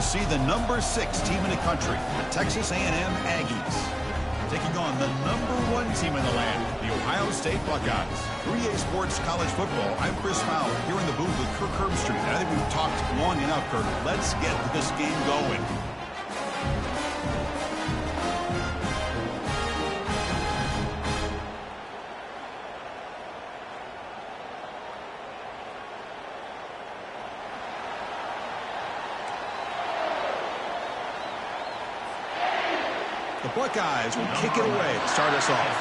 see the number 6 team in the country, the Texas A&M Aggies, taking on the number 1 team in the land, the Ohio State Buckeyes. 3A Sports College Football. I'm Chris Fowler here in the booth with Kirk Herbstreit. I think we've talked long enough, Kirk. Let's get this game going. The Buckeyes will kick it away to start us off.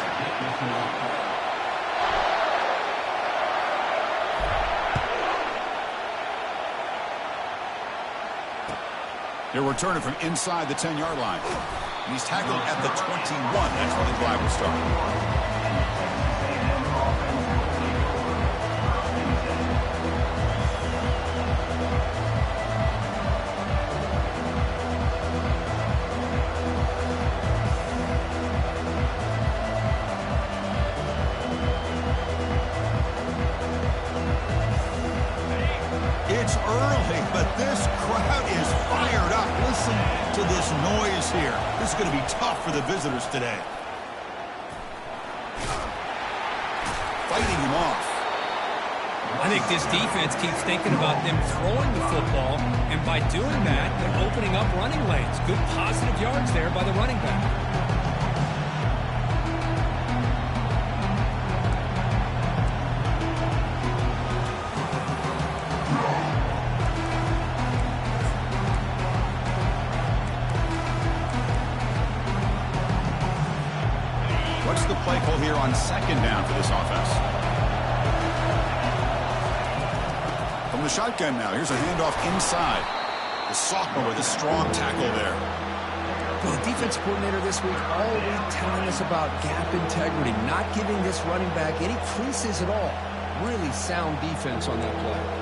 They're returning from inside the 10-yard line. And he's tackled at the 21. That's where the drive will start. It's early, but this crowd is fired up. Listen to this noise here. This is going to be tough for the visitors today. Fighting him off. I think this defense keeps thinking about them throwing the football, and by doing that, they're opening up running lanes. Good positive yards there by the running back. What's the play call here on second down for this offense? From the shotgun now, here's a handoff inside. The sophomore with a strong tackle there. Well, the defense coordinator this week all week telling us about gap integrity, not giving this running back any creases at all. Really sound defense on that play.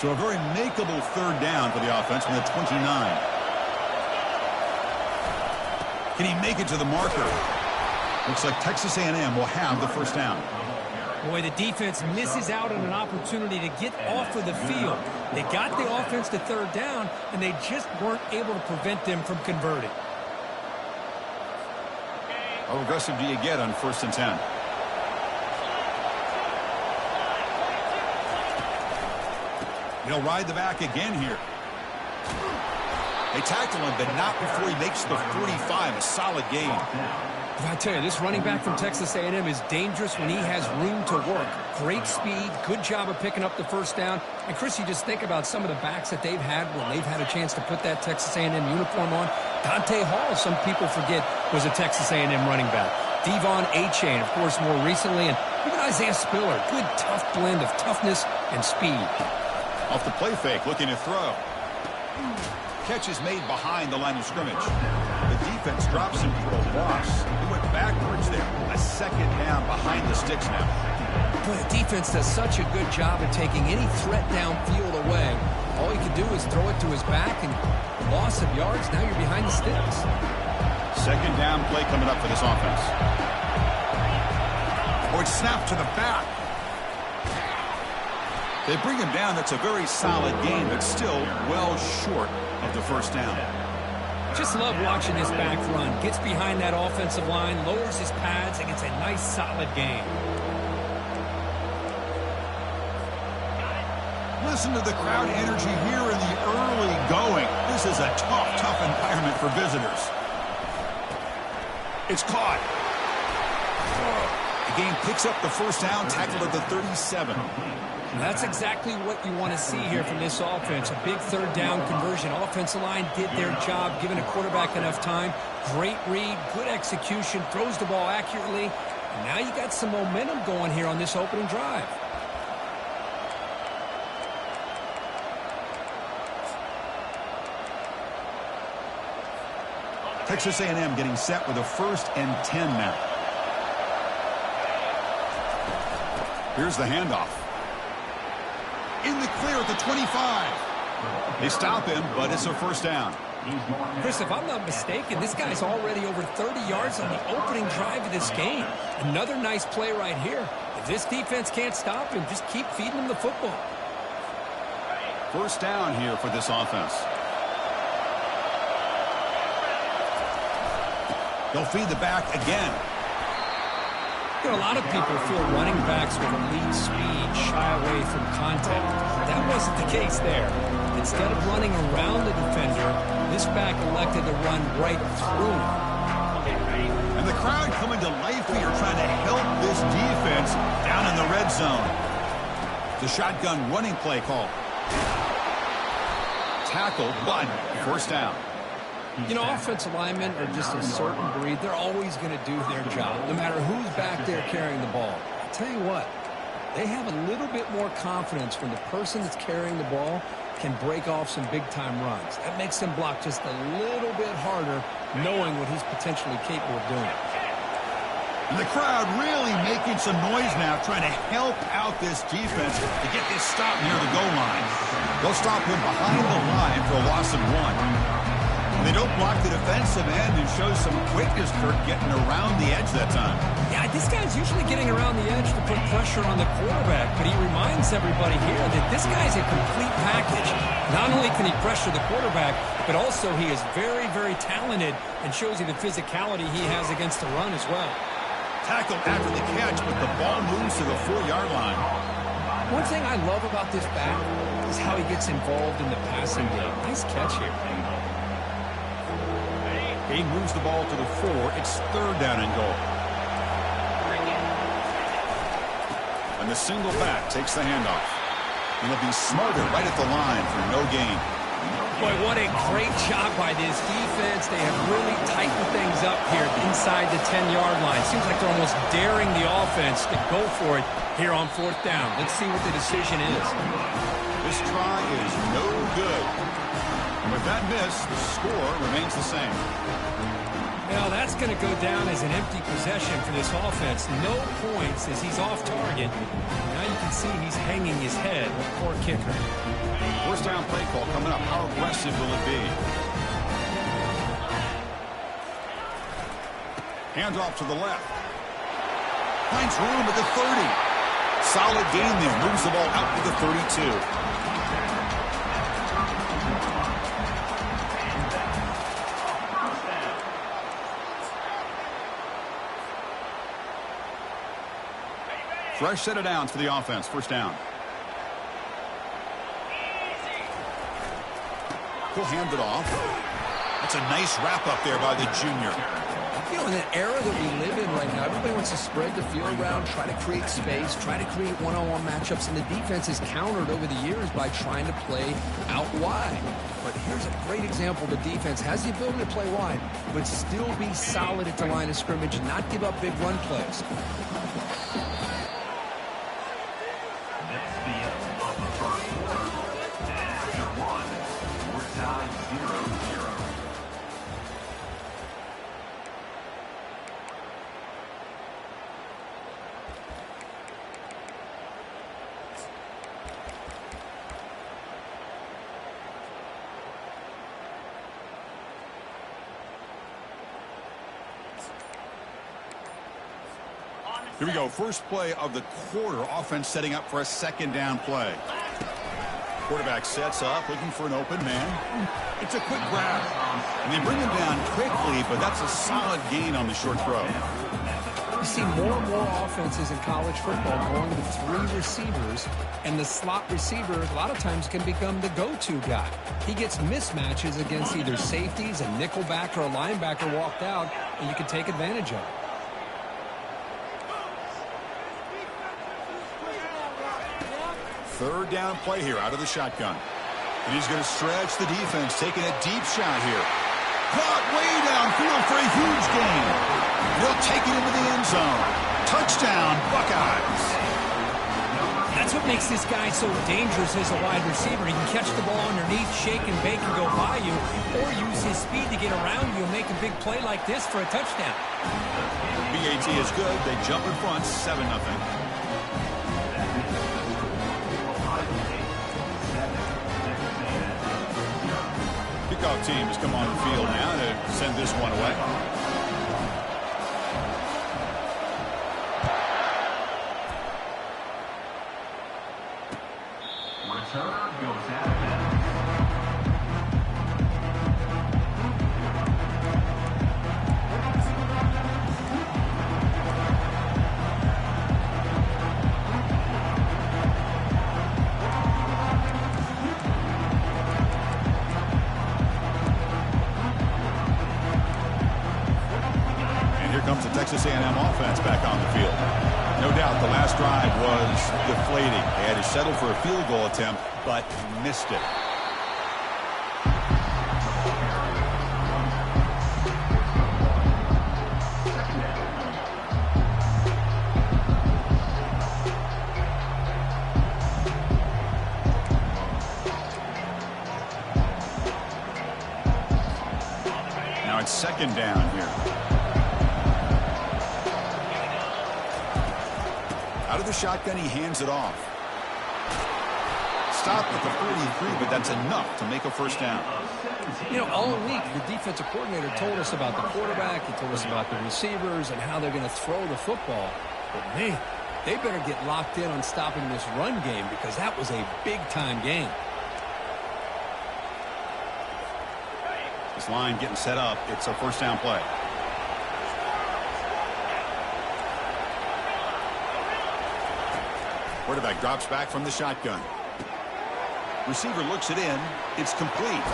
So a very makeable third down for the offense from the 29. Can he make it to the marker? Looks like Texas A&M will have the first down. Boy, the defense misses out on an opportunity to get off of the field. They got the offense to third down, and they just weren't able to prevent them from converting. How aggressive do you get on 1st and 10? He'll ride the back again here. They tackle him, but not before he makes the 45. A solid gain. I tell you, this running back from Texas A&M is dangerous when he has room to work. Great speed, good job of picking up the first down. And, Chris, you just think about some of the backs that they've had when they've had a chance to put that Texas A&M uniform on. Dante Hall, some people forget, was a Texas A&M running back. Devon Achane, of course, more recently. And even Isaiah Spiller, good tough blend of toughness and speed. Off the play fake, looking to throw. Catch is made behind the line of scrimmage. The defense drops him for a loss. He went backwards there. A second down behind the sticks now. But the defense does such a good job of taking any threat downfield away. All he can do is throw it to his back, and loss of yards, now you're behind the sticks. Second down play coming up for this offense. Oh, it's snapped to the back. They bring him down. That's a very solid gain, but still well short of the first down. Just love watching this back run. Gets behind that offensive line, lowers his pads, and gets a nice solid gain. Listen to the crowd energy here in the early going. This is a tough environment for visitors. It's caught. The game picks up the first down, tackled at the 37. That's exactly what you want to see here from this offense. A big third down conversion. Offensive line did their job, giving a quarterback enough time. Great read, good execution, throws the ball accurately. And now you got some momentum going here on this opening drive. Texas A&M getting set with a 1st and 10 now. Here's the handoff. In the clear at the 25. They stop him, but it's a first down. Chris, if I'm not mistaken, this guy's already over 30 yards on the opening drive of this game. Another nice play right here. If this defense can't stop him, just keep feeding him the football. First down here for this offense. They'll feed the back again. You know, a lot of people feel running backs with elite speed shy away from contact. That wasn't the case there. Instead of running around the defender, this back elected to run right through him. And the crowd coming to life here trying to help this defense down in the red zone. The shotgun running play call. Tackle, but first down. You know, offensive linemen are just a certain breed. They're always going to do their job, no matter who's back there carrying the ball. I'll tell you what, they have a little bit more confidence when the person that's carrying the ball can break off some big-time runs. That makes them block just a little bit harder, knowing what he's potentially capable of doing. And the crowd really making some noise now, trying to help out this defense to get this stop near the goal line. They'll stop him behind the line for a loss of 1. They don't block the defensive end and show some quickness, Kirk, getting around the edge that time. Yeah, this guy's usually getting around the edge to put pressure on the quarterback, but he reminds everybody here that this guy's a complete package. Not only can he pressure the quarterback, but also he is very, very talented and shows you the physicality he has against the run as well. Tackled after the catch, but the ball moves to the 4-yard line. One thing I love about this back is how he gets involved in the passing game. Nice catch here. He moves the ball to the 4. It's third down and goal. And the single back takes the handoff. And he'll be smarter right at the line for no gain. Boy, what a great job by this defense. They have really tightened things up here inside the 10-yard line. Seems like they're almost daring the offense to go for it here on fourth down. Let's see what the decision is. This try is no good. And with that miss, the score remains the same. Now, that's going to go down as an empty possession for this offense. No points as he's off target. Now you can see he's hanging his head. Poor kicker. First down play call coming up. How aggressive will it be? Handoff to the left. Finds room at the 30. Solid gain there. Moves the ball out to the 32. Fresh set of downs for the offense. First down. He'll hand it off. That's a nice wrap up there by the junior. You know, in the era that we live in right now, everybody wants to spread the field around, try to create space, try to create one-on-one matchups, and the defense is countered over the years by trying to play out wide. But here's a great example. The defense has the ability to play wide, but still be solid at the line of scrimmage and not give up big run plays. Here we go. First play of the quarter. Offense setting up for a second down play. Quarterback sets up, looking for an open man. It's a quick grab. And they bring him down quickly, but that's a solid gain on the short throw. You see more and more offenses in college football going with 3 receivers, and the slot receiver a lot of times can become the go-to guy. He gets mismatches against either safeties, a nickelback, or a linebacker walked out, and you can take advantage of it. Third down play here out of the shotgun. And he's going to stretch the defense, taking a deep shot here. Caught way downfield for a huge gain. He'll take it into the end zone. Touchdown, Buckeyes. That's what makes this guy so dangerous as a wide receiver. He can catch the ball underneath, shake and bake and go by you, or use his speed to get around you and make a big play like this for a touchdown. BAT is good. They jump in front, 7-0. kickoff team has come on the field now to send this one away. Return goes out of bounds. Comes the Texas A&M offense back on the field. No doubt the last drive was deflating. They had to settle for a field goal attempt, but missed it. Now it's second down here. Out of the shotgun, he hands it off. Stop at the 43, but that's enough to make a first down. You know, all week, the defensive coordinator told us about the quarterback. He told us about the receivers and how they're going to throw the football. But, man, they better get locked in on stopping this run game because that was a big-time game. This line getting set up. It's a first down play. Quarterback drops back from the shotgun. Receiver looks it in. It's complete.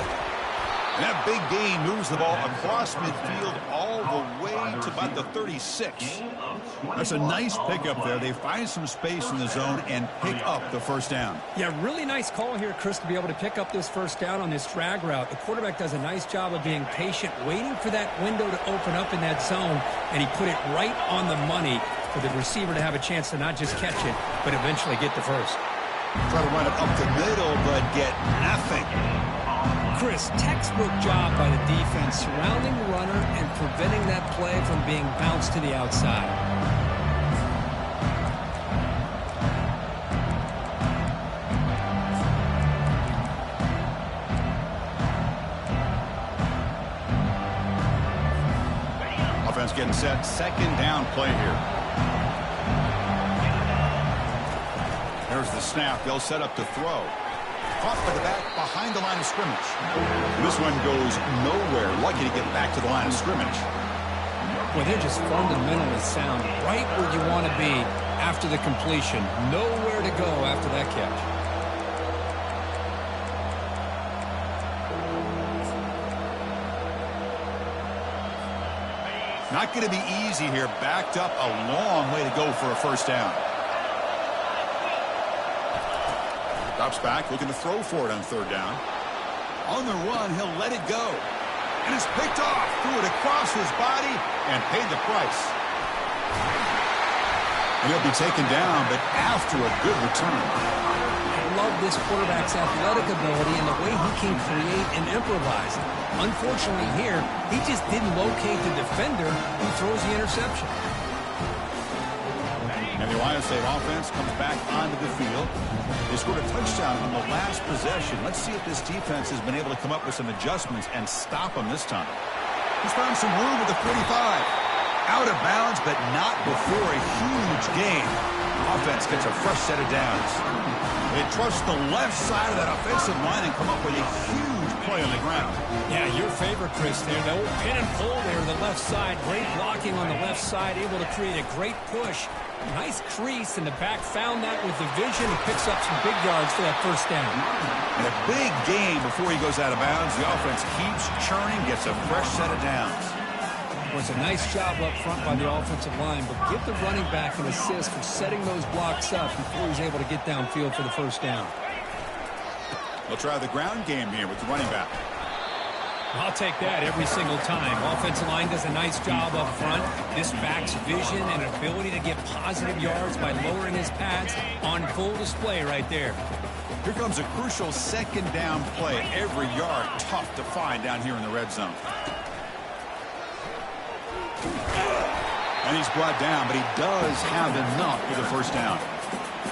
And that big gain moves the ball across midfield all the way to about the 36. That's a nice pickup there. They find some space in the zone and pick up the first down. Yeah, really nice call here, Chris, to be able to pick up this first down on this drag route. The quarterback does a nice job of being patient, waiting for that window to open up in that zone, and he put it right on the money for the receiver to have a chance to not just catch it, but eventually get the first. Try to run it up the middle, but get nothing. Chris, textbook job by the defense surrounding the runner and preventing that play from being bounced to the outside. Offense getting set. Second down play here. There's the snap. They'll set up to throw. Caught by the back behind the line of scrimmage. This one goes nowhere. Lucky to get back to the line of scrimmage. Well, they're just fundamentally sound. Right where you want to be after the completion. Nowhere to go after that catch. Not going to be easy here. Backed up a long way to go for a first down. Drops back, looking to throw for it on third down. On the run, he'll let it go. And it's picked off. Threw it across his body and paid the price. And he'll be taken down, but after a good return. I love this quarterback's athletic ability and the way he can create and improvise. Unfortunately here, he just didn't locate the defender who throws the interception. And the Ohio State offense comes back onto the field. They scored a touchdown on the last possession. Let's see if this defense has been able to come up with some adjustments and stop them this time. He's found some room at the 45. Out of bounds, but not before a huge gain. Offense gets a fresh set of downs. They trust the left side of that offensive line and come up with a huge play on the ground. Yeah, your favorite, Chris, there. The old pin and pull there, the left side. Great blocking on the left side, able to create a great push. Nice crease in the back, found that with the vision and picks up some big yards for that first down. And a big gain before he goes out of bounds. The offense keeps churning, gets a fresh set of downs. Well, it's a nice job up front by the offensive line, but give the running back an assist for setting those blocks up before he's able to get downfield for the first down. They'll try the ground game here with the running back. I'll take that every single time. Offensive line does a nice job up front. This back's vision and ability to get positive yards by lowering his pads on full display right there. Here comes a crucial second down play. Every yard tough to find down here in the red zone. And he's brought down, but he does have enough for the first down.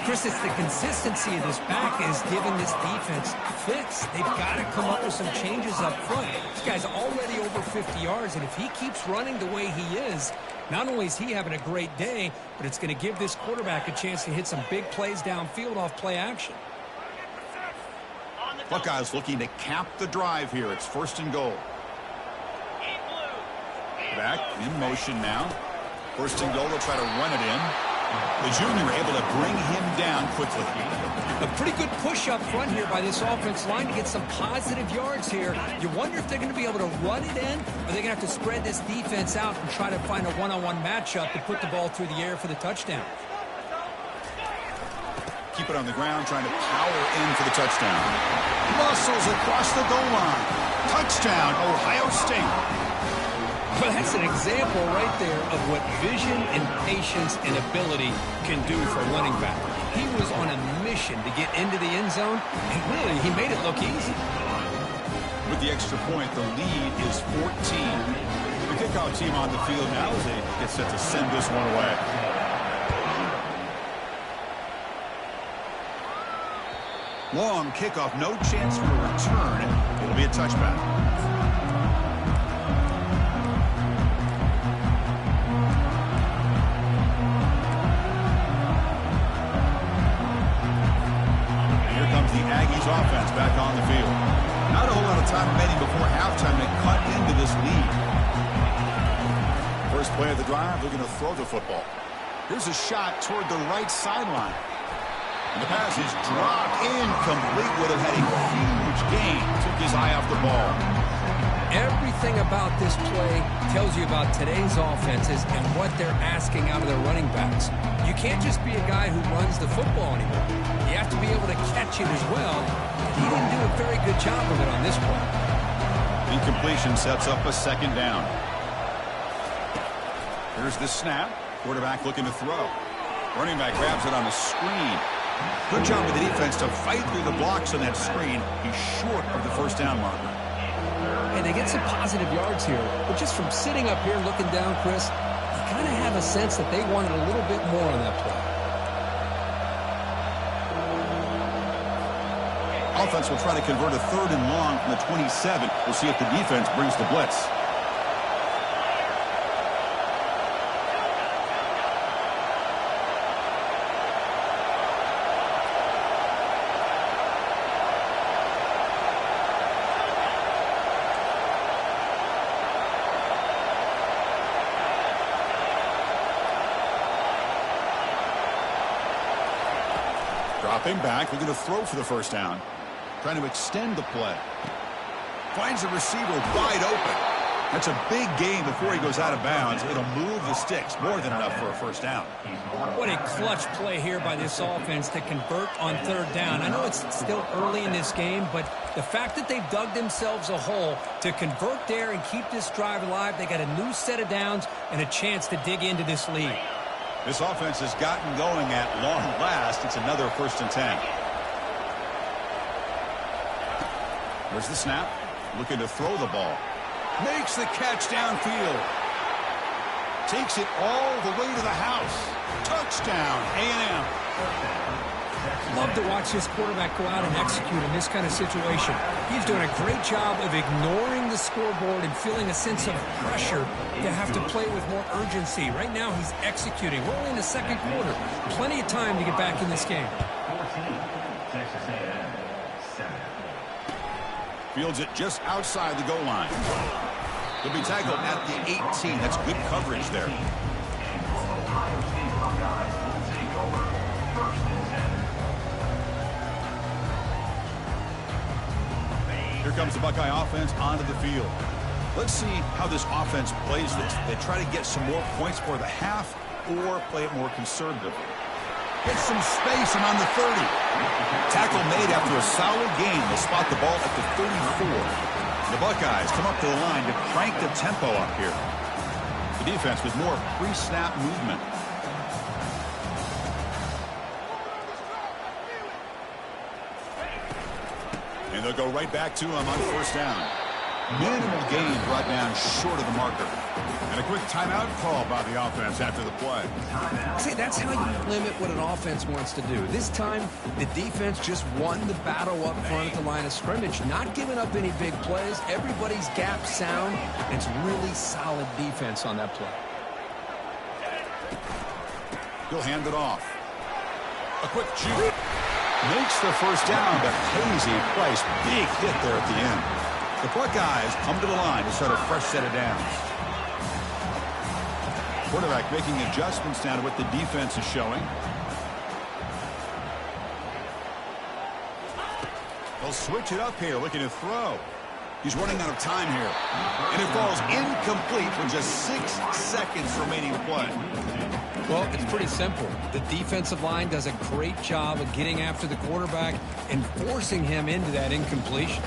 Chris, it's the consistency of this back is giving this defense fits. They've got to come up with some changes up front. This guy's already over 50 yards, and if he keeps running the way he is, not only is he having a great day, but it's going to give this quarterback a chance to hit some big plays downfield off play action. Buckeyes looking to cap the drive here. It's 1st and goal. Back in motion now. 1st and goal. They'll try to run it in. The junior able to bring him down quickly. A pretty good push up front here by this offense line to get some positive yards here. You wonder if they're going to be able to run it in, or they're going to have to spread this defense out and try to find a one-on-one matchup to put the ball through the air for the touchdown. Keep it on the ground, trying to power in for the touchdown. Muscles across the goal line. Touchdown, Ohio State. Well, that's an example right there of what vision and patience and ability can do for a running back. He was on a mission to get into the end zone, and really, he made it look easy. With the extra point, the lead is 14. The kickoff team on the field now as they get set to send this one away. Long kickoff, no chance for a return. It'll be a touchback. The Aggies offense back on the field. Not a whole lot of time remaining before halftime to cut into this lead. First play of the drive, looking to throw the football. Here's a shot toward the right sideline. And the pass is dropped incomplete. Would have had a huge gain. Took his eye off the ball. Everything about this play tells you about today's offenses and what they're asking out of their running backs. You can't just be a guy who runs the football anymore. You have to be able to catch it as well. He didn't do a very good job of it on this play. Incompletion sets up a 2nd down. Here's the snap. Quarterback looking to throw. Running back grabs it on the screen. Good job with the defense to fight through the blocks on that screen. He's short of the 1st down marker. And they get some positive yards here. But just from sitting up here looking down, Chris, you kind of have a sense that they wanted a little bit more on that play. Offense will try to convert a 3rd and long from the 27. We'll see if the defense brings the blitz. Dropping back, looking to throw for the 1st down. Trying to extend the play. Finds a receiver wide open. That's a big gain before he goes out of bounds. It'll move the sticks. More than enough for a 1st down. What a clutch play here by this offense to convert on 3rd down. I know it's still early in this game, but the fact that they've dug themselves a hole to convert there and keep this drive alive, they got a new set of downs and a chance to dig into this lead. This offense has gotten going at long last. It's another 1st and 10. There's the snap. Looking to throw the ball. Makes the catch downfield. Takes it all the way to the house. Touchdown, A&M. Love to watch this quarterback go out and execute in this kind of situation. He's doing a great job of ignoring the scoreboard and feeling a sense of pressure to have to play with more urgency. Right now, he's executing. We're only in the 2nd quarter. Plenty of time to get back in this game. 14, Texas A&M, 7. Fields it just outside the goal line. He'll be tackled at the 18. That's good coverage there. Ohio State Buckeyes will take over 1st and 10. Here comes the Buckeye offense onto the field. Let's see how this offense plays this. They try to get some more points for the half or play it more conservatively. Get some space and on the 30. Tackle made after a solid gain. They'll spot the ball at the 34. The Buckeyes come up to the line to crank the tempo up here. The defense with more pre-snap movement. And they'll go right back to him on 1st down. Minimal gain brought down short of the marker. And a quick timeout call by the offense after the play. See, that's how you limit what an offense wants to do. This time, the defense just won the battle up front at the line of scrimmage, not giving up any big plays. Everybody's gap sound. It's really solid defense on that play. He'll hand it off. A quick juke. Makes the first down, but hazy place. Big hit there at the end. The Buckeyes come to the line to start a fresh set of downs. Quarterback making adjustments down to what the defense is showing. They'll switch it up here, looking to throw. He's running out of time here. And it falls incomplete with just 6 seconds remaining to play. Well, it's pretty simple. The defensive line does a great job of getting after the quarterback and forcing him into that incompletion.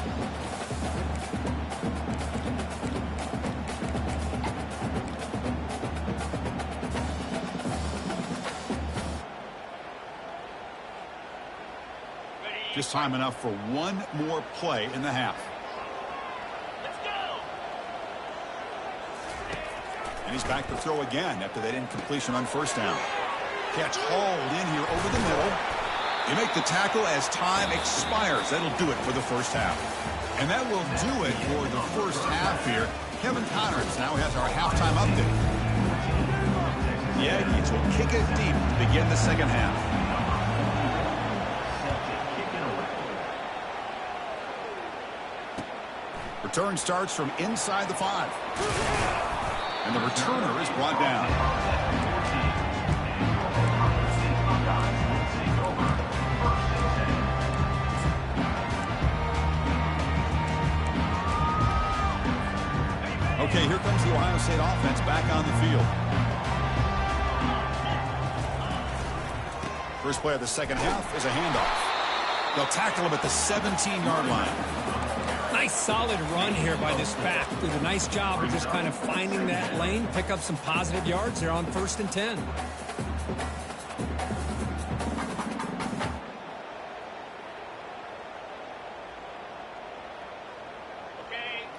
Just time enough for one more play in the half. And he's back to throw again after that incompletion on first down. Catch hauled in here over the middle. You make the tackle as time expires. That'll do it for the first half. And that will do it for the first half here. Kevin Connors now has our halftime update. The Aggies will kick it deep to begin the second half. Return starts from inside the 5. And the returner is brought down. Okay, here comes the Ohio State offense back on the field. First play of the second half is a handoff. They'll tackle him at the 17-yard line. Nice solid run here by this back. Did a nice job of just kind of finding that lane, pick up some positive yards there on 1st and 10.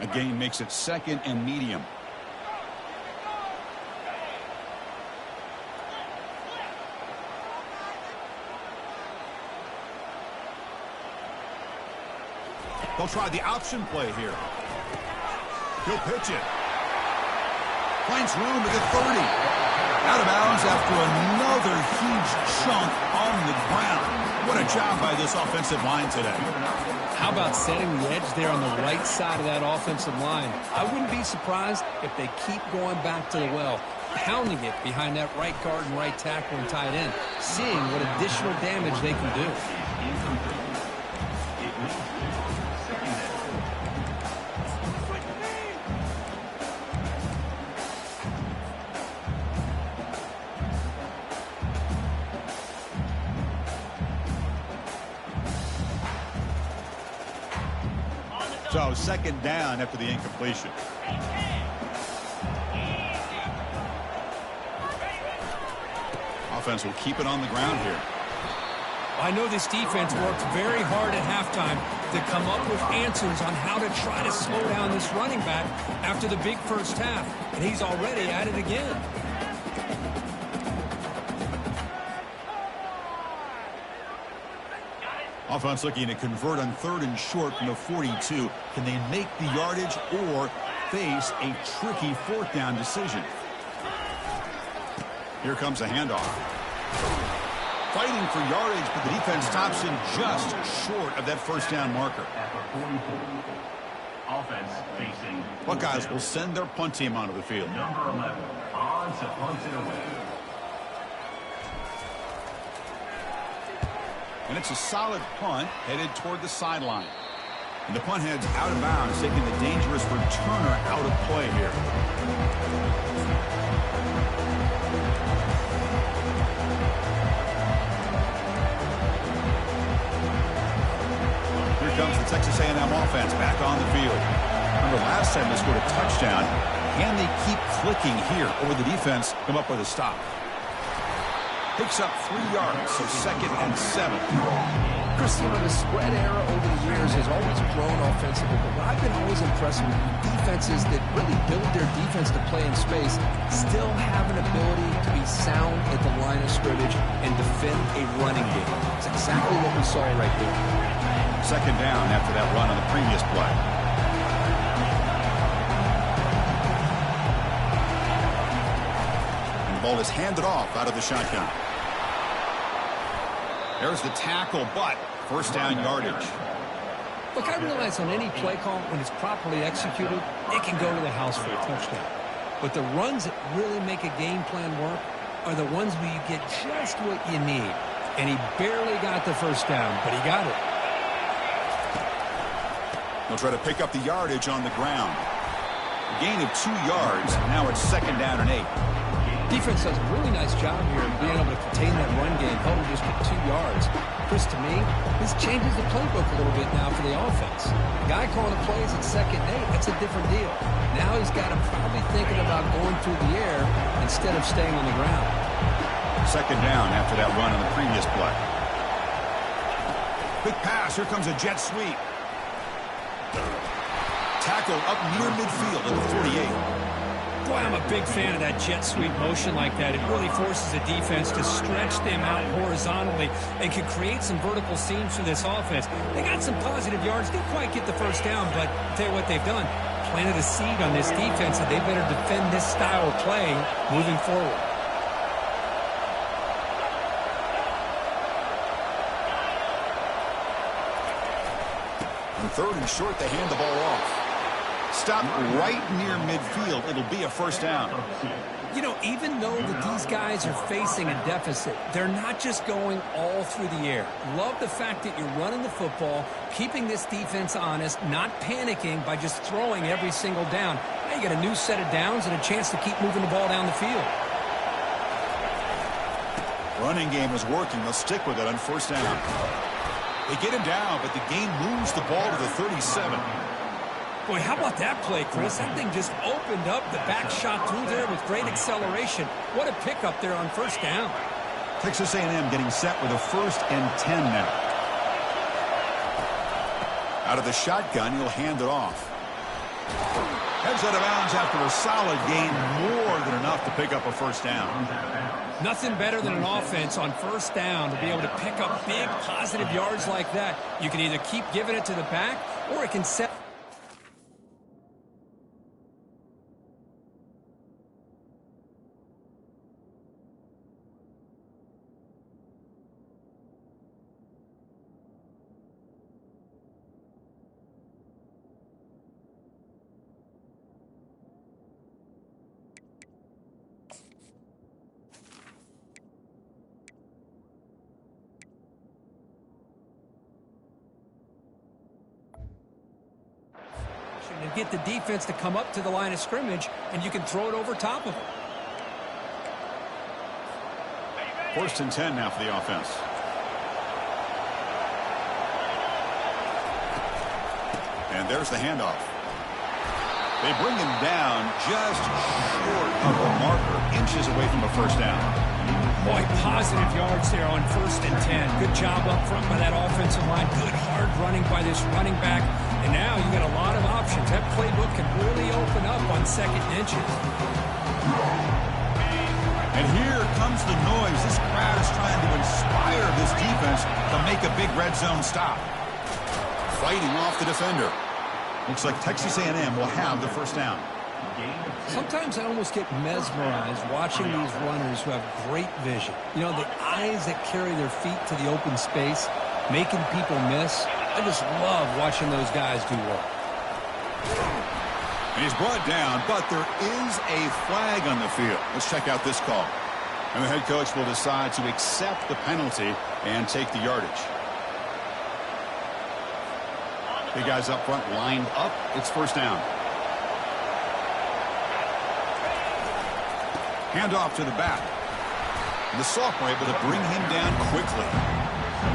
A gain makes it 2nd and medium. They'll try the option play here. He'll pitch it. Finds room at the 30. Out of bounds after another huge chunk on the ground. What a job by this offensive line today. How about setting the edge there on the right side of that offensive line? I wouldn't be surprised if they keep going back to the well, pounding it behind that right guard and right tackle and tight end, seeing what additional damage they can do. So 2nd down after the incompletion. Offense will keep it on the ground here. I know this defense worked very hard at halftime to come up with answers on how to try to slow down this running back after the big first half, and he's already at it again. Offense looking to convert on 3rd and short from the 42. Can they make the yardage or face a tricky 4th down decision? Here comes a handoff. Fighting for yardage, but the defense stops him just short of that first down marker. Offense facing Buckeyes will send their punt team onto the field. number 11 on to punt it away. And it's a solid punt headed toward the sideline. And the punt heads out of bounds, taking the dangerous returner out of play here. Here comes the Texas A&M offense back on the field. Remember last time they scored a touchdown. Can they keep clicking here, or will the defense come up with a stop? Picks up 3 yards, so 2nd and 7. Chris, the spread era over the years has always grown offensively, but what I've been always impressed with defenses that really build their defense to play in space still have an ability to be sound at the line of scrimmage and defend a running game. It's exactly what we saw right there. Second down after that run on the previous play. And the ball is handed off out of the shotgun. There's the tackle, but first down yardage. Look, I realize on any play call, when it's properly executed, it can go to the house for a touchdown. But the runs that really make a game plan work are the ones where you get just what you need. And he barely got the first down, but he got it. They'll try to pick up the yardage on the ground. A gain of 2 yards. Now it's second down and 8. Defense does a really nice job here of being able to contain that run game, held him just for 2 yards. Chris, to me, this changes the playbook a little bit now for the offense. The guy calling the plays at second and 8, that's a different deal. Now he's got him probably thinking about going through the air instead of staying on the ground. Second down after that run on the previous play. Quick pass. Here comes a jet sweep. Tackle up near midfield at the 48. Boy, I'm a big fan of that jet sweep motion like that. It really forces a defense to stretch them out horizontally and can create some vertical seams for this offense. They got some positive yards. Didn't quite get the first down, but I'll tell you what they've done. Planted a seed on this defense that they better defend this style of play moving forward. On third and short, they hand the ball off. Stop right near midfield. It'll be a first down. You know, even though that these guys are facing a deficit, they're not just going all through the air. Love the fact that you're running the football, keeping this defense honest, not panicking by just throwing every single down. Now you got a new set of downs and a chance to keep moving the ball down the field. Running game is working. They'll stick with it on first down. They get him down, but the game moves the ball to the 37. Boy, how about that play, Chris? That thing just opened up. The back shot through there with great acceleration. What a pickup there on first down. Texas A&M getting set with a 1st and 10 now. Out of the shotgun, he'll hand it off. Heads out of bounds after a solid gain, more than enough to pick up a first down. Nothing better than an offense on first down to be able to pick up big positive yards like that. You can either keep giving it to the back, or it can set. And get the defense to come up to the line of scrimmage, and you can throw it over top of them. 1st and 10 now for the offense. And there's the handoff. They bring him down just short of the marker, inches away from a first down. Boy, positive yards there on 1st and 10. Good job up front by that offensive line. Good hard running by this running back. And now you got a lot of options. That playbook can really open up on 2nd and inches. And here comes the noise. This crowd is trying to inspire this defense to make a big red zone stop. Fighting off the defender. Looks like Texas A&M will have the first down. Sometimes I almost get mesmerized watching these runners who have great vision. You know, the eyes that carry their feet to the open space, making people miss. I just love watching those guys do work. And he's brought down, but there is a flag on the field. Let's check out this call. And the head coach will decide to accept the penalty and take the yardage. The guys up front lined up. It's first down. Handoff to the back. And the sophomore able to bring him down quickly.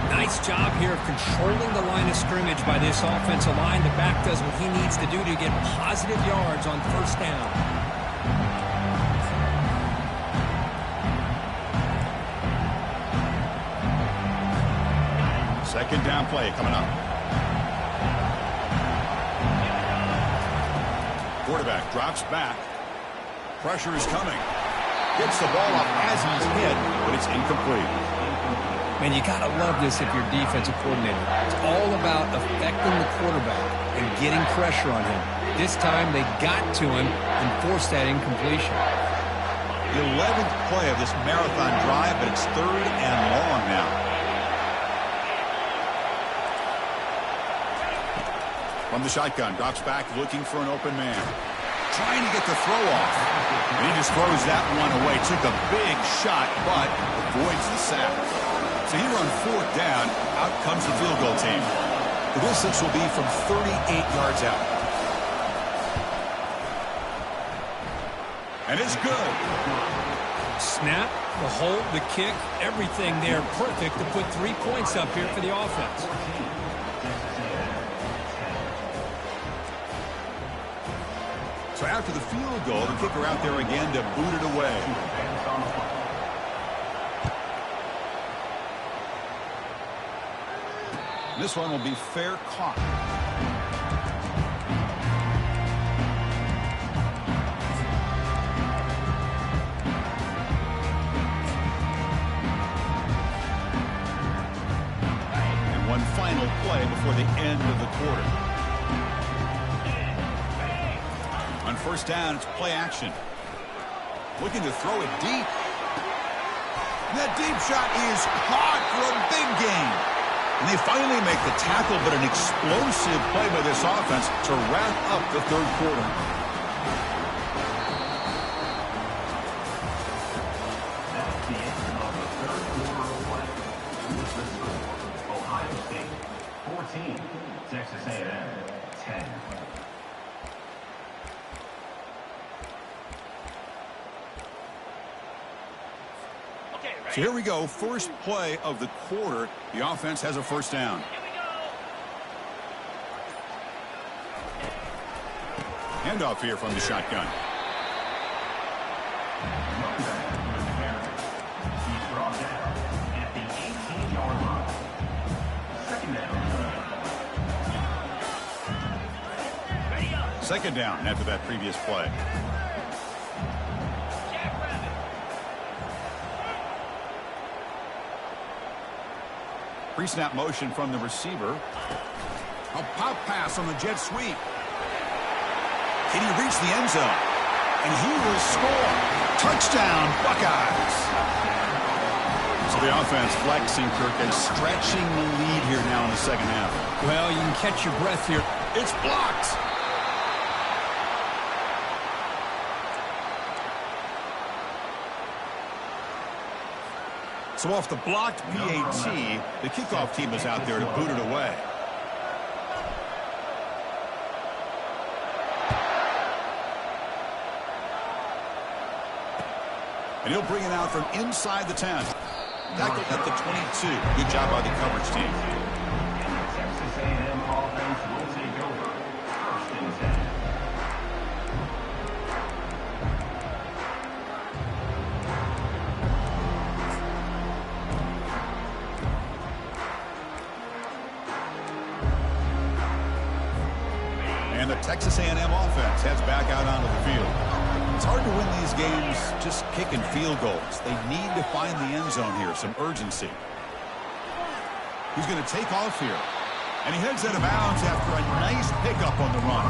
Nice job here of controlling the line of scrimmage by this offensive line. The back does what he needs to do to get positive yards on first down. Second down play coming up. Quarterback drops back. Pressure is coming. Gets the ball up as he's hit, but it's incomplete. Man, you got to love this if you're defensive coordinator. It's all about affecting the quarterback and getting pressure on him. This time they got to him and forced that incompletion. The 11th play of this marathon drive, but it's 3rd and long now. From the shotgun, drops back looking for an open man. Trying to get the throw off. And he just throws that one away. Took a big shot, but avoids the sack. So he runs 4th down. Out comes the field goal team. The distance will be from 38 yards out. And it's good. Snap, the hold, the kick, everything there perfect to put 3 points up here for the offense. So after the field goal, the kicker out there again to boot it away. This one will be fair caught. And one final play before the end of the quarter. On 1st down, it's play action. Looking to throw it deep. That deep shot is caught for a big gain. And they finally make the tackle, but an explosive play by this offense to wrap up the 3rd quarter. That's the end of the 3rd quarter of play. Here's the score. Ohio State 14, Texas A&M 10. So here we go, first play of the quarter. The offense has a 1st down. Handoff here from the shotgun. He's brought down at the 18-yard line. 2nd down after that previous play. Pre-snap motion from the receiver. A pop pass on the jet sweep. Can he reach the end zone? And he will score. Touchdown, Buckeyes. So the offense flexing, Kirk, and stretching the lead here now in the 2nd half. Well, you can catch your breath here. It's blocked. So off the blocked PAT, the kickoff team is out there to boot it away. And he'll bring it out from inside the 10. Tackled at the 22. Good job by the coverage team. And the Texas A&M offense will take over 1st and 10. And the Texas A&M offense heads back out onto the field. It's hard to win these games just kicking field goals. They need to find the end zone here, some urgency. He's going to take off here. And he heads out of bounds after a nice pickup on the run.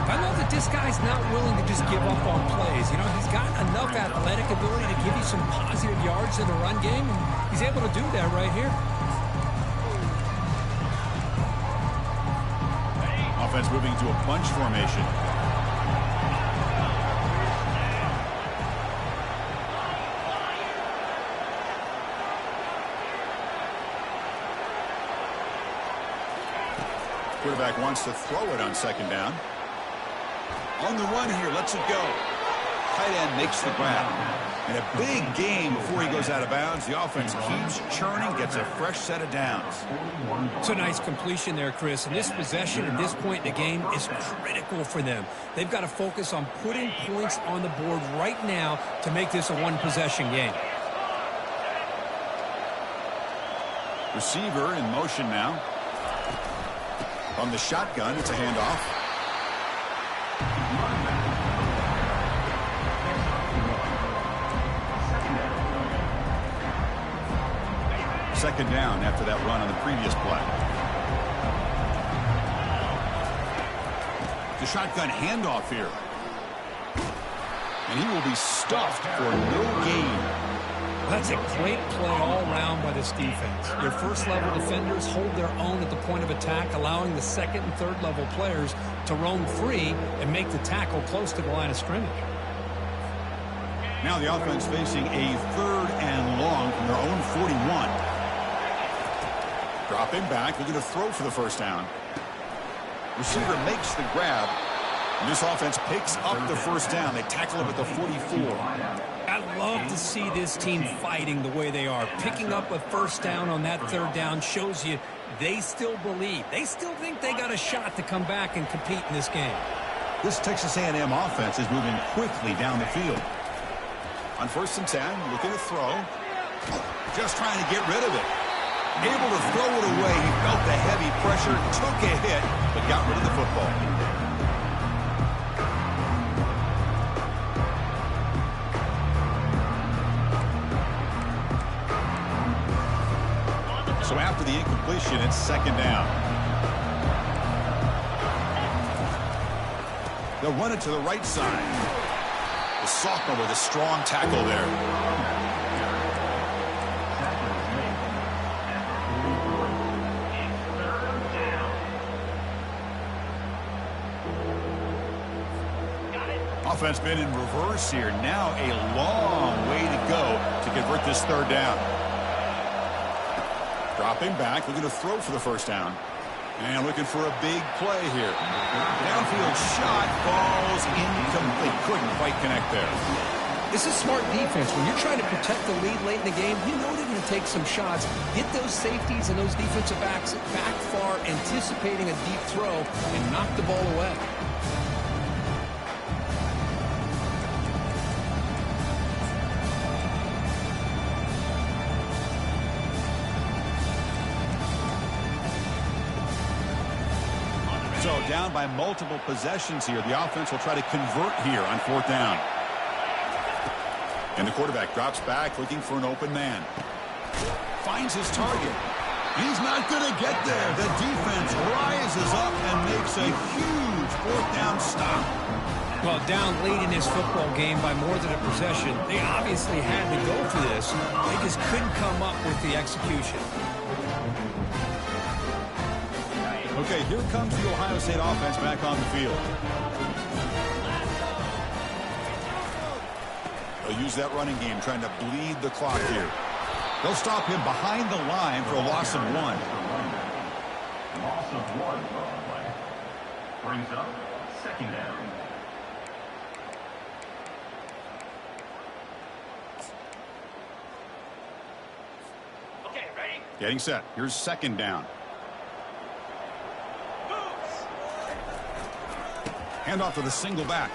I love that this guy's not willing to just give up on plays. You know, he's got enough athletic ability to give you some positive yards in the run game, and he's able to do that right here. Offense moving to a bunch formation. Quarterback wants to throw it on 2nd down. On the run here, lets it go. Tight end makes the grab. And a big game before he goes out of bounds. The offense keeps churning, gets a fresh set of downs. It's a nice completion there, Chris. And this possession at this point in the game is critical for them. They've got to focus on putting points on the board right now to make this a one-possession game. Receiver in motion now. From the shotgun, it's a handoff. Second down after that run on the previous play. The shotgun handoff here. And he will be stuffed for no gain. That's a great play all around by this defense. Your first-level defenders hold their own at the point of attack, allowing the second and third-level players to roam free and make the tackle close to the line of scrimmage. Now the offense facing a third and long from their own 41. Dropping back, looking to throw for the first down. Receiver makes the grab. And this offense picks up the first down. They tackle him at the 44. I love to see this team fighting the way they are. Picking up a first down on that third down shows you they still believe. They still think they got a shot to come back and compete in this game. This Texas A&M offense is moving quickly down the field. On 1st and 10, looking to throw. Just trying to get rid of it. Able to throw it away. He felt the heavy pressure, took a hit, but got rid of the football. So after the incompletion, it's second down. They'll run it to the right side. The sophomore with a strong tackle there. Offense been in reverse here. Now a long way to go to convert this third down. Dropping back, looking to throw for the first down. And looking for a big play here. Downfield shot falls incomplete. Couldn't quite connect there. This is smart defense. When you're trying to protect the lead late in the game, you know they're going to take some shots. Get those safeties and those defensive backs back far, anticipating a deep throw, and knock the ball away. So down by multiple possessions here. The offense will try to convert here on 4th down. And the quarterback drops back looking for an open man. Finds his target. He's not going to get there. The defense rises up and makes a huge 4th down stop. Well, down late in this football game by more than a possession, they obviously had to go for this. They just couldn't come up with the execution. Okay, here comes the Ohio State offense back on the field. They'll use that running game, trying to bleed the clock here. They'll stop him behind the line for a loss of 1. Loss of 1 on the play. Brings up second down. Okay, ready? Getting set. Here's second down. Handoff to the single back.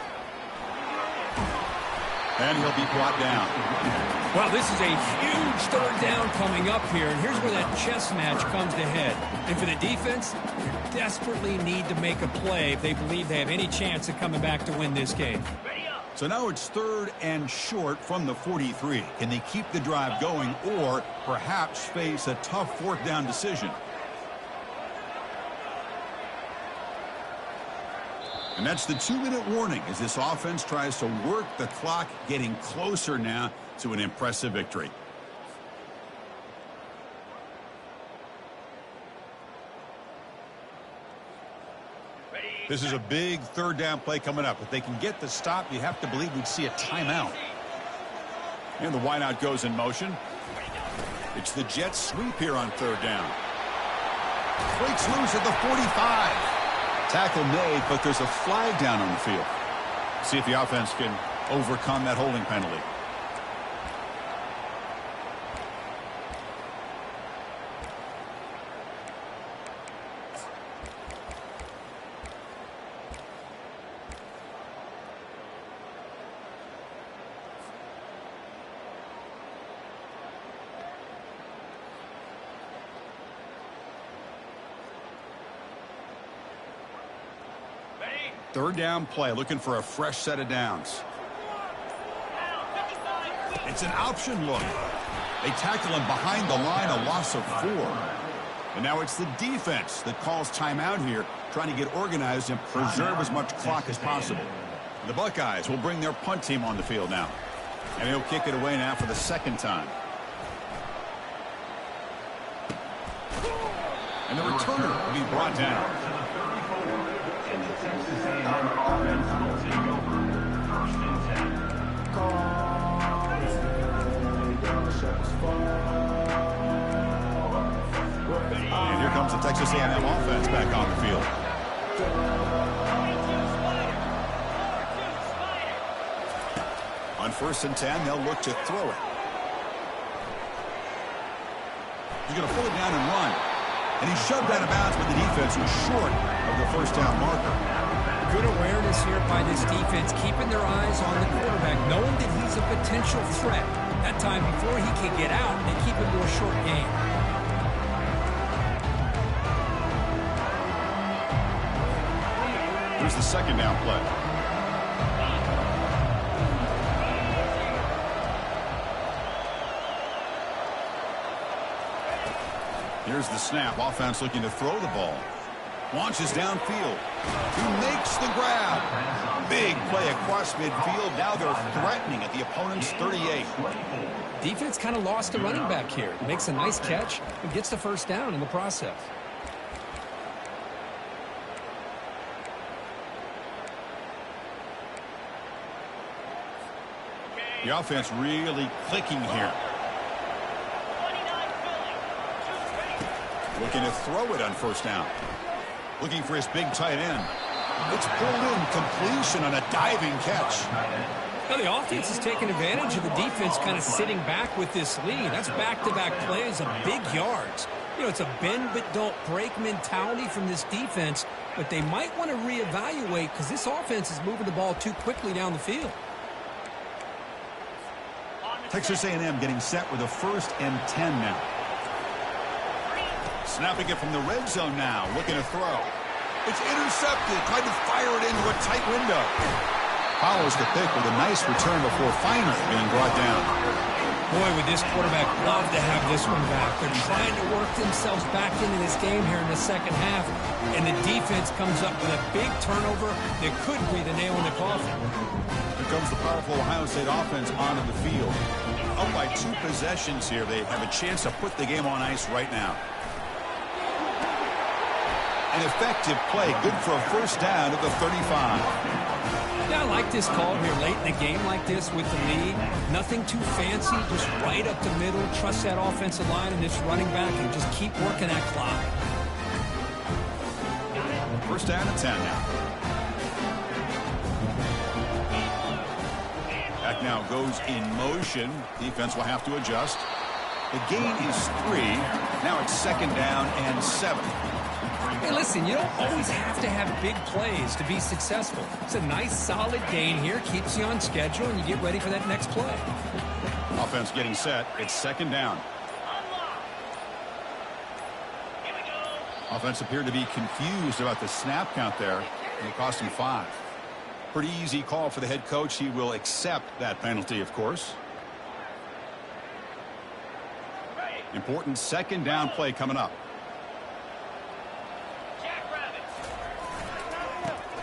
And he'll be brought down. Well, this is a huge third down coming up here, and here's where that chess match comes to head. And for the defense, they desperately need to make a play if they believe they have any chance of coming back to win this game. So now it's 3rd and short from the 43. Can they keep the drive going or perhaps face a tough 4th down decision? And that's the 2-minute warning as this offense tries to work the clock, getting closer now to an impressive victory. This is a big 3rd down play coming up. If they can get the stop, you have to believe we'd see a timeout. And the wideout goes in motion. It's the Jets sweep here on 3rd down. Breaks loose at the 45. Tackle made, but there's a flag down on the field. See if the offense can overcome that holding penalty. Third down play, looking for a fresh set of downs. It's an option look. They tackle him behind the line, a loss of 4. And now it's the defense that calls timeout here, trying to get organized and preserve as much clock as possible. The Buckeyes will bring their punt team on the field now. And he'll kick it away now for the second time. And the returner will be brought down. And the Texas A&M offense will take over. 1st and 10. And here comes the Texas A&M offense back on the field. On 1st and 10, they'll look to throw it. He's going to pull it down and run. And he shoved out of bounds, but the defense was short of the first down marker. Good awareness here by this defense, keeping their eyes on the quarterback, knowing that he's a potential threat. That time before he can get out, they keep him to a short game. Here's the second down play. Here's the snap. Offense looking to throw the ball. Launches downfield. He makes the grab. Big play across midfield. Now they're threatening at the opponent's 38. Defense kind of lost the running back here. Makes a nice catch and gets the first down in the process. The offense really clicking here. Looking to throw it on first down. Looking for his big tight end. It's pulled in. Completion on a diving catch. Now the offense is taking advantage of the defense kind of sitting back with this lead. That's back-to-back plays of big yards. You know, it's a bend but don't break mentality from this defense, but they might want to reevaluate because this offense is moving the ball too quickly down the field. Texas A&M getting set with a 1st and 10 now. Snapping it from the red zone now, looking to throw. It's intercepted, tried to fire it into a tight window. Follows the pick with a nice return before finally being brought down. Boy, would this quarterback love to have this one back. They're trying to work themselves back into this game here in the second half, and the defense comes up with a big turnover that could be the nail in the coffin. Here comes the powerful Ohio State offense onto the field. Up by 2 possessions here. They have a chance to put the game on ice right now. An effective play, good for a first down at the 35. Yeah, I like this call here late in the game like this with the lead. Nothing too fancy, just right up the middle. Trust that offensive line and this running back and just keep working that clock. First down at 10 now. Back now goes in motion. Defense will have to adjust. The gain is 3. Now it's 2nd down and 7. Hey, listen, you don't always have to have big plays to be successful. It's a nice, solid gain here. Keeps you on schedule, and you get ready for that next play. Offense getting set. It's 2nd down. Offense appeared to be confused about the snap count there, and it cost him 5. Pretty easy call for the head coach. He will accept that penalty, of course. Important 2nd down play coming up.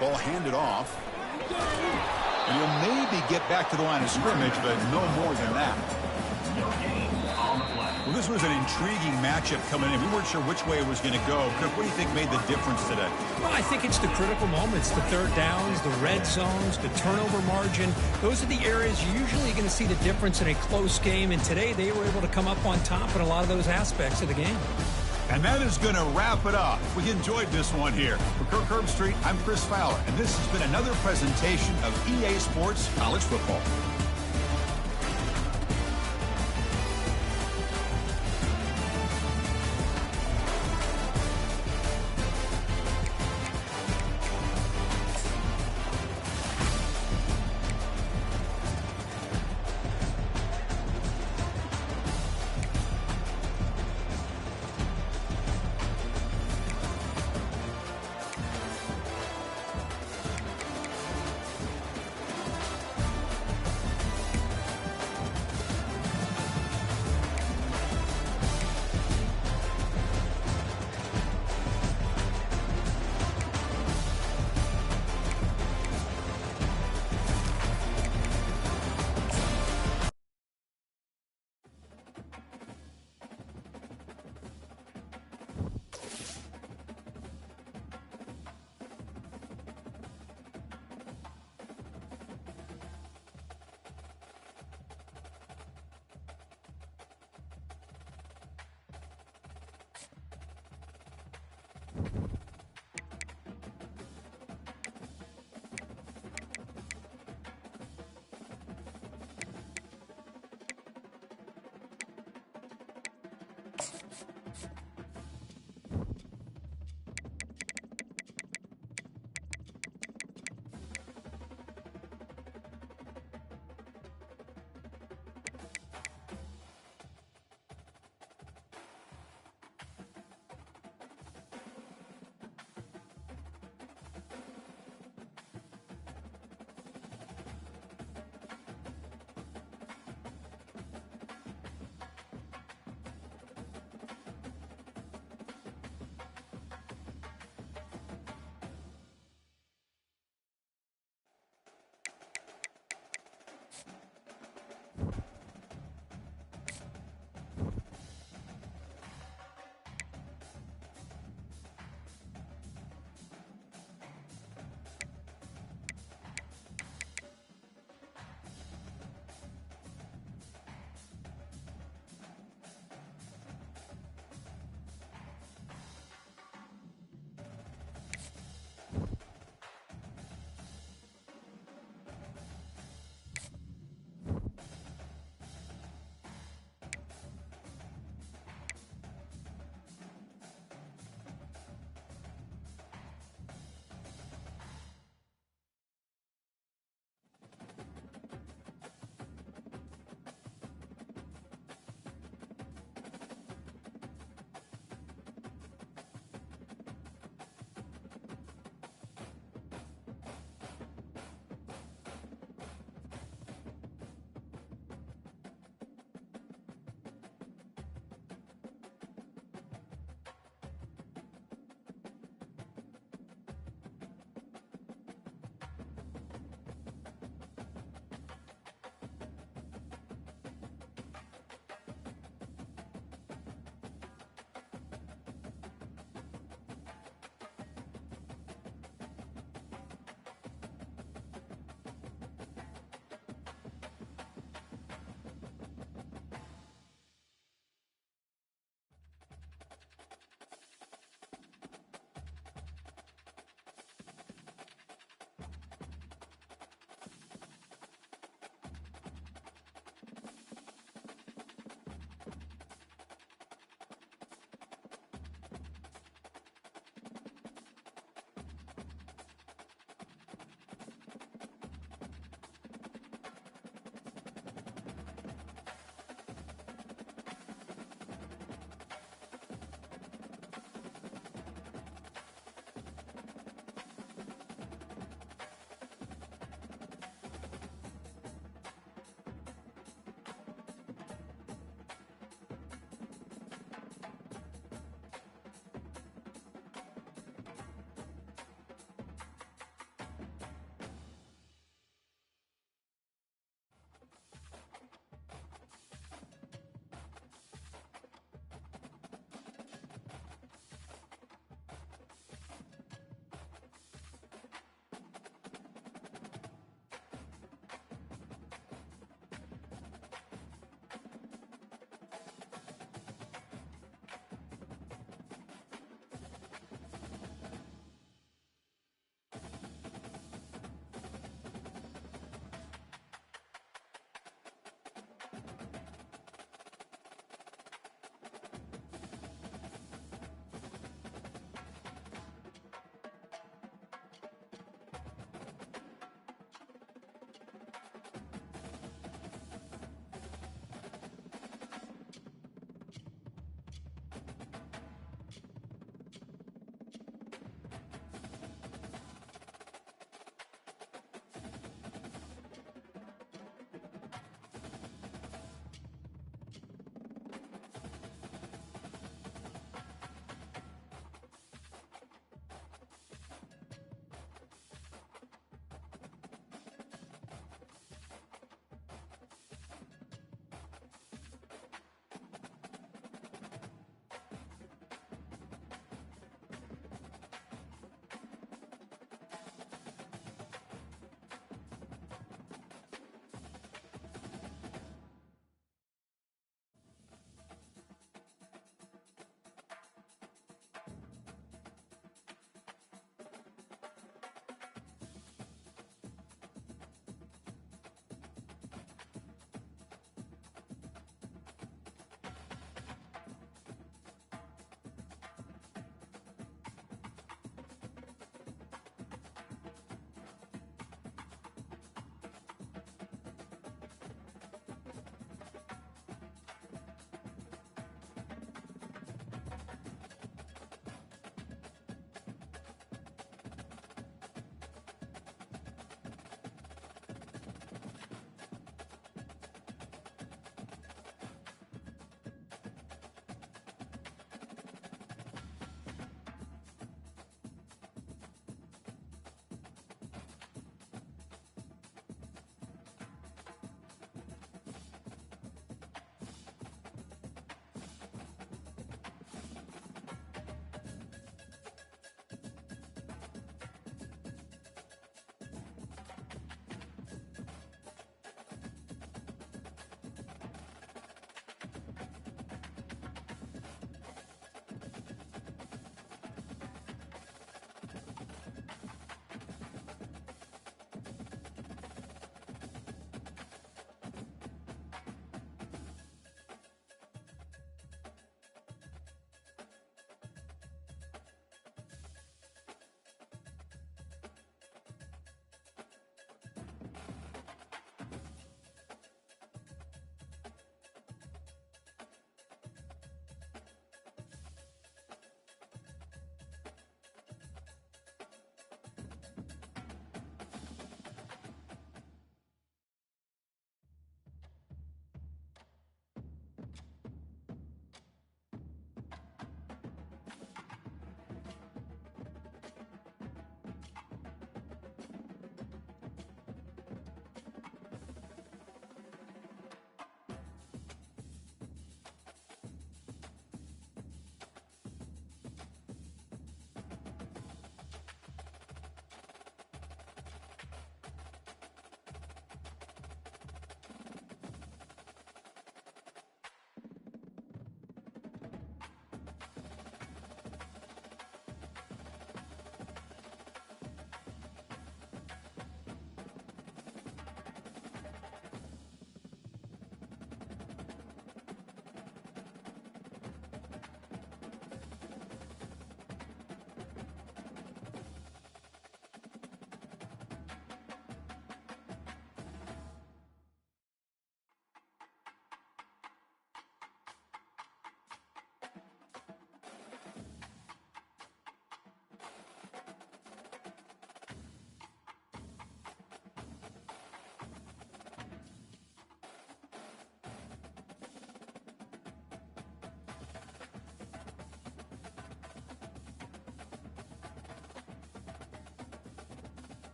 Ball handed off. And he'll maybe get back to the line of scrimmage, but no more than that. Well, this was an intriguing matchup coming in. We weren't sure which way it was going to go. Kirk, what do you think made the difference today? Well, I think it's the critical moments, the third downs, the red zones, the turnover margin. Those are the areas you're usually going to see the difference in a close game. And today they were able to come up on top in a lot of those aspects of the game. And that is going to wrap it up. We enjoyed this one here. For Kirk Herbstreit, I'm Chris Fowler, and this has been another presentation of EA Sports College Football.